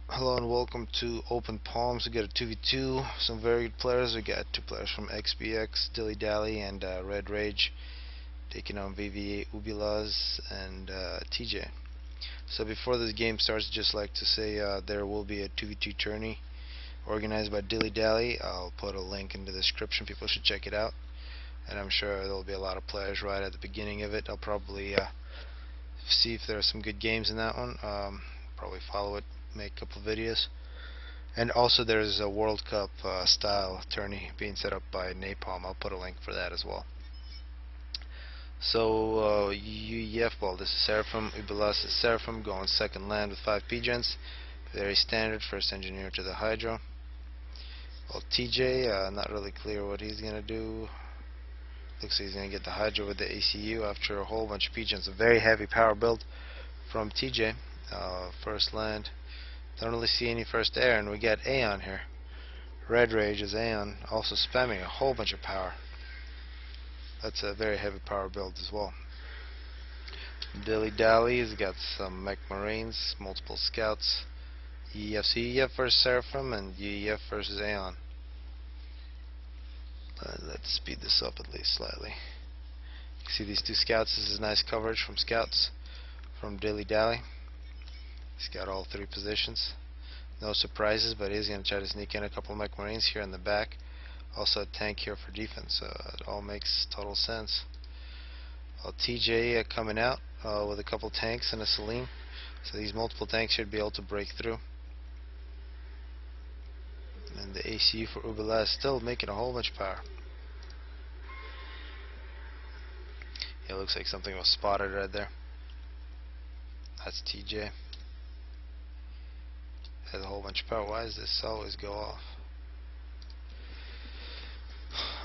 Hello and welcome to Open Palms. We got a 2v2, some very good players. We got two players from XBX, Dilly Dally and Red Rage, taking on VV8 Ubilaz and TJ. So before this game starts, just like to say there will be a 2v2 tourney organized by Dilly Dally. I'll put a link in the description. People should check it out. And I'm sure there'll be a lot of players right at the beginning of it. I'll probably see if there are some good games in that one. Probably follow it, make a couple videos. And also there's a World Cup style tourney being set up by Napalm. I'll put a link for that as well. So UEF ball, this is Seraphim, Ubilas is Seraphim, going second land with 5 P-gens. Very standard, first engineer to the Hydro. Well, TJ, not really clear what he's going to do. Looks like he's going to get the Hydro with the ACU after a whole bunch of P-gens. A very heavy power build from TJ. First land. Don't really see any first air, and we got Aeon here. Red Rage is Aeon, also spamming a whole bunch of power. That's a very heavy power build as well. Dilly Dally's got some Mech Marines, multiple scouts. UEF, UEF versus Seraphim, and UEF versus Aeon. Let's speed this up at least slightly. You see these two scouts. This is nice coverage from scouts from Dilly Dally. He's got all 3 positions. No surprises, but he's going to try to sneak in a couple of Mech Marines here in the back. Also a tank here for defense, so it all makes total sense. TJ coming out with a couple tanks and a Celine. So these multiple tanks should be able to break through. And the ACU for Ubala is still making a whole bunch of power. It looks like something was spotted right there. That's TJ. Has a whole bunch of power. Why does this always go off?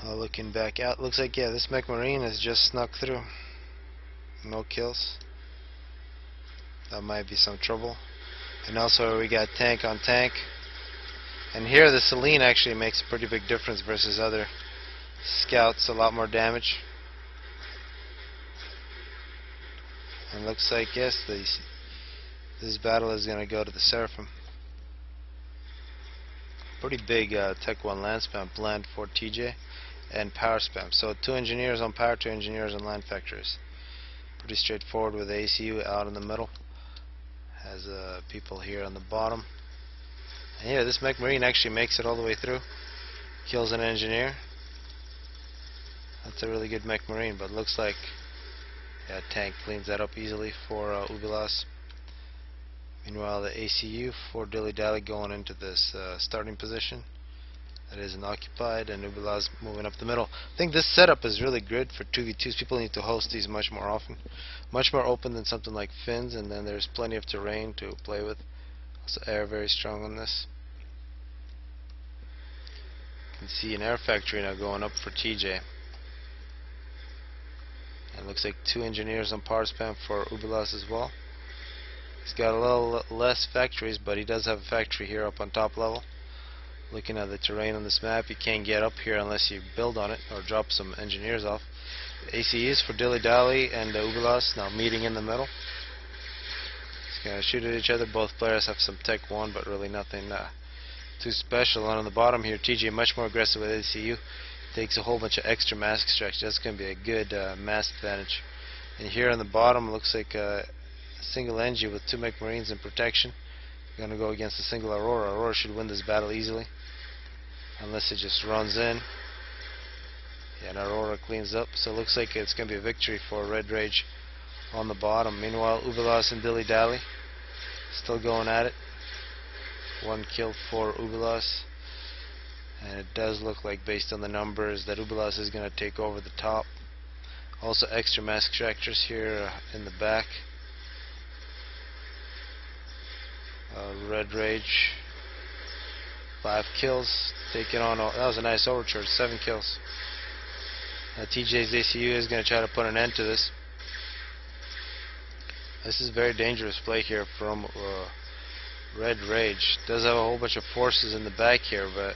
Looking back out, looks like this Mech Marine has just snuck through. No kills. That might be some trouble. And also we got tank on tank. And here the Celine actually makes a pretty big difference versus other scouts. A lot more damage. And looks like this battle is going to go to the Seraphim. Pretty big Tech 1 land spam planned for TJ and power spam. So 2 engineers on power, 2 engineers on land factories. Pretty straightforward with the ACU out in the middle. Has people here on the bottom. And here this Mech Marine actually makes it all the way through. Kills an engineer. That's a really good Mech Marine, but looks like tank cleans that up easily for Ubilas. Meanwhile, the ACU for Dilly Dally going into this starting position. That is unoccupied, and Ubilas moving up the middle. I think this setup is really good for 2v2s. People need to host these much more often. Much more open than something like Fins, and then there's plenty of terrain to play with. Also air very strong on this. You can see an air factory now going up for TJ. And looks like 2 engineers on power spam for Ubilas as well. He's got a little less factories, but he does have a factory here up on top level. Looking at the terrain on this map, you can't get up here unless you build on it or drop some engineers off. The ACUs for Dilly Dally and Ubilas now meeting in the middle. He's going to shoot at each other. Both players have some Tech 1, but really nothing too special. And on the bottom here, TJ much more aggressive with ACU. Takes a whole bunch of extra mass extraction. That's going to be a good mass advantage. And here on the bottom, looks like a single Engie with 2 Mech Marines in protection. Going to go against a single Aurora. Aurora should win this battle easily, unless it just runs in. And Aurora cleans up. So it looks like it's going to be a victory for Red Rage on the bottom. Meanwhile, Ubilas and Dilly Dally still going at it. 1 kill for Ubilas. And it does look like, based on the numbers, that Ubilas is going to take over the top. Also extra mass extractors here in the back. Red Rage 5 kills, taking on that was a nice overcharge, 7 kills. TJ's ACU is going to try to put an end to this. This is very dangerous play here from Red Rage. Does have a whole bunch of forces in the back here, but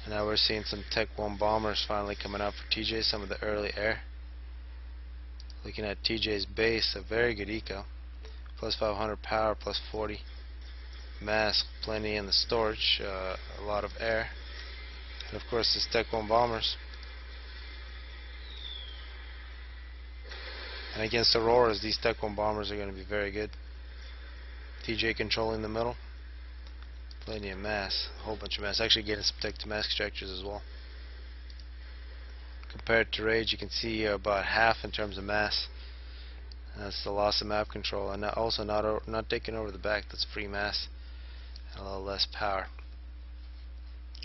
now we're seeing some Tech 1 bombers finally coming out for TJ, some of the early air. Looking at TJ's base, a very good eco. plus 500 power, plus 40 mass, plenty in the storage, a lot of air, and of course the Tech 1 bombers. And against Auroras, these Tech 1 bombers are going to be very good. TJ controlling the middle, plenty of mass, a whole bunch of mass, actually getting some Tech 2 mass extractors as well. Compared to Rage, you can see about half in terms of mass. That's the loss of map control, and also not taking over the back. That's free mass and a little less power,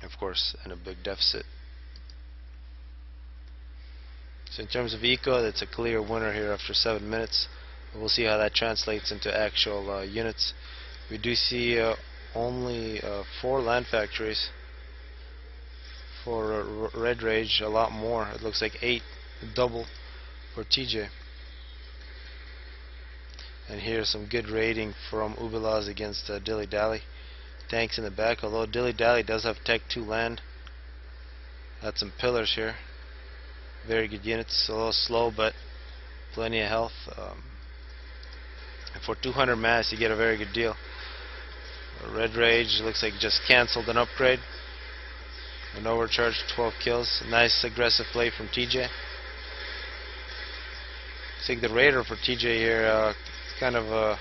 of course, and a big deficit. So in terms of eco, that's a clear winner here after 7 minutes. We'll see how that translates into actual units. We do see only 4 land factories for Red Rage, a lot more. It looks like 8, double for TJ. And here's some good raiding from Ubilaz against Dilly Dally. Tanks in the back, although Dilly Dally does have Tech 2 land. Got some pillars here. Very good units, a little slow but plenty of health. And for 200 mass you get a very good deal. Red Rage looks like just cancelled an upgrade. An overcharge, 12 kills. Nice aggressive play from TJ. I think the Raider for TJ here, kind of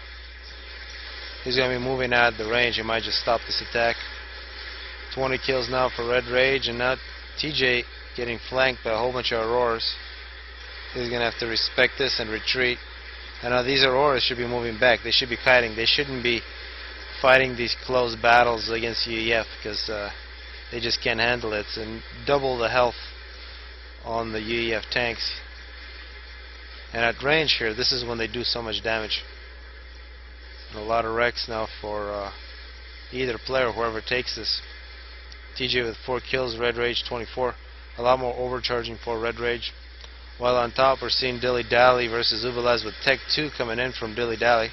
he's going to be moving out the range. He might just stop this attack. 20 kills now for Red Rage, and now TJ getting flanked by a whole bunch of Auroras. He's going to have to respect this and retreat. And now these Auroras should be moving back. They should be kiting. They shouldn't be fighting these close battles against UEF because they just can't handle it. And double the health on the UEF tanks. And at range here, this is when they do so much damage. And a lot of wrecks now for either player, whoever takes this. TJ with 4 kills, Red Rage 24. A lot more overcharging for Red Rage. While on top, we're seeing Dilly Dally versus Ubilaz with Tech 2 coming in from Dilly Dally.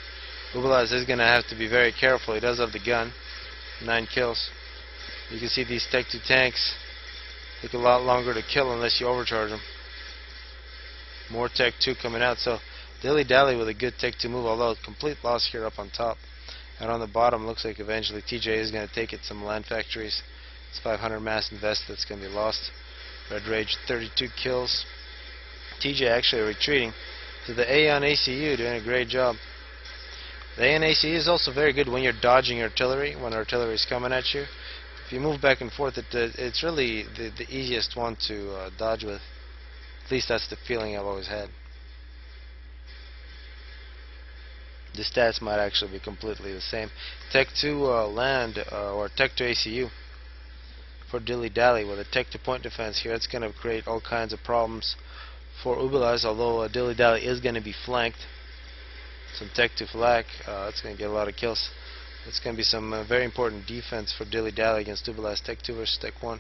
Ubilaz is going to have to be very careful. He does have the gun. 9 kills. You can see these Tech 2 tanks take a lot longer to kill unless you overcharge them. More Tech 2 coming out. So Dilly Dally with a good Tech 2 move, although complete loss here up on top. And on the bottom, looks like eventually TJ is going to take it. Some land factories. It's 500 mass invest that's going to be lost. Red Rage 32 kills. TJ actually retreating. So the Aeon ACU doing a great job. The Aeon ACU is also very good when you're dodging artillery, when artillery is coming at you. If you move back and forth, it's really the easiest one to dodge with. At least that's the feeling I've always had. The stats might actually be completely the same. Tech 2 land or Tech 2 ACU for Dilly Dally with a Tech 2 point defense here. It's going to create all kinds of problems for Ubilaz, although Dilly Dally is going to be flanked. Some Tech 2 flak, it's going to get a lot of kills. It's going to be some very important defense for Dilly Dally against Ubilaz. Tech 2 versus Tech 1.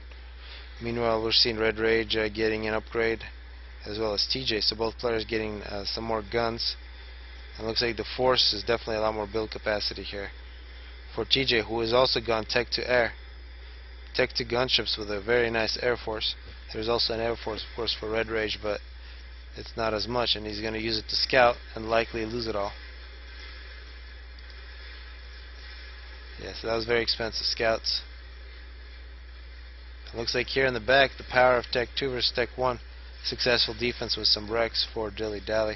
Meanwhile, we're seeing Red Rage getting an upgrade, as well as TJ, so both players getting some more guns. And looks like the Force is definitely a lot more build capacity here for TJ, who has also gone Tech 2 air. Tech 2 gunships with a very nice Air Force. There's also an Air Force, of course, for Red Rage, but it's not as much, and he's going to use it to scout and likely lose it all. Yeah, so that was very expensive scouts. It looks like here in the back, the power of Tech 2 versus Tech 1. Successful defense with some wrecks for Dilly Dally.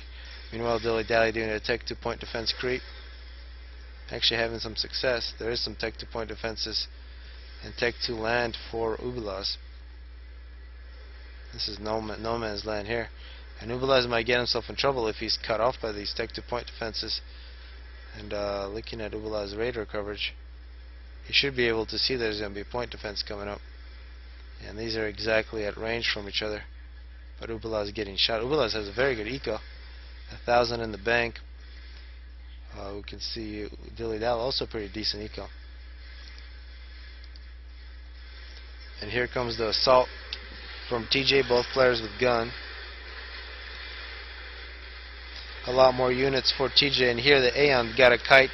Meanwhile, Dilly Dally doing a Tech 2 point defense creep. Actually having some success. There is some Tech 2 point defenses and Tech 2 land for Ubilaz. This is no man's land here. And Ubilaz might get himself in trouble if he's cut off by these Tech 2 point defenses. And looking at Ubilaz's radar coverage, he should be able to see there's going to be a point defense coming up. And these are exactly at range from each other. But Ubilaz is getting shot. Ubilaz has a very good eco. 1,000 in the bank. We can see Dilly Dally also pretty decent eco. And here comes the assault from TJ, both players with gun. A lot more units for TJ, and here the Aeon got to kite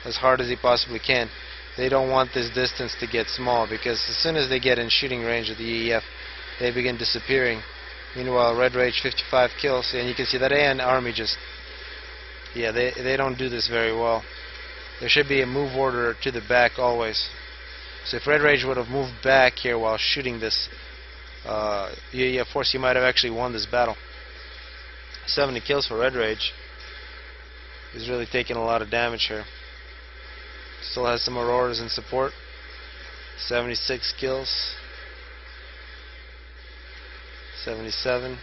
as hard as he possibly can. They don't want this distance to get small, because as soon as they get in shooting range of the EEF, they begin disappearing. Meanwhile, Red Rage 55 kills, and you can see that Aeon army just Yeah, they don't do this very well. There should be a move order to the back always. So if Red Rage would have moved back here while shooting this, yeah, of course he might have actually won this battle. 70 kills for Red Rage. He's really taking a lot of damage here. Still has some Auroras in support. 76 kills. 77.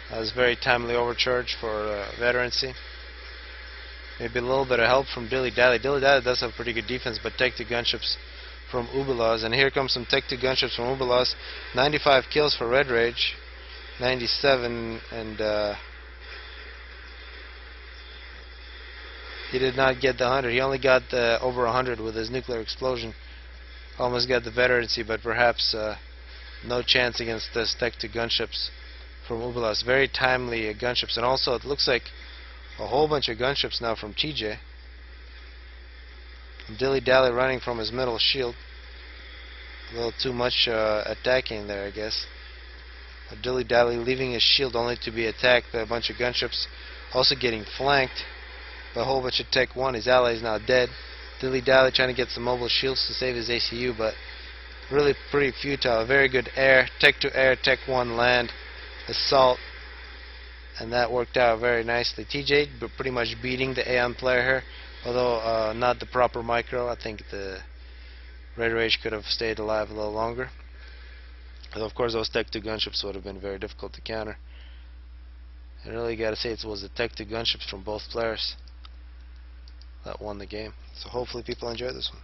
That was very timely overcharge for veterancy. Maybe a little bit of help from Dilly Dally. Dilly Dally does have pretty good defense, but Tech 2 gunships from Ubilas. And here comes some Tech 2 gunships from Ubilas. 95 kills for Red Rage. 97, and he did not get the 100. He only got over 100 with his nuclear explosion. Almost got the veterancy, but perhaps no chance against the Tech 2 gunships from Ubilas. Very timely gunships, and also it looks like a whole bunch of gunships now from TJ. Dilly Dally running from his middle shield. A little too much attacking there, I guess. Dilly Dally leaving his shield only to be attacked by a bunch of gunships. Also getting flanked by a whole bunch of Tech 1. His ally is now dead. Dilly Dally trying to get some mobile shields to save his ACU, but really pretty futile. Very good air, Tech 2 air, Tech 1 land, assault, and that worked out very nicely. TJ pretty much beating the Aeon player here, although not the proper micro. I think the Red Rage could have stayed alive a little longer. Although of course those Tech 2 gunships would have been very difficult to counter. I really gotta say it was the Tech 2 gunships from both players that won the game. So hopefully people enjoy this one.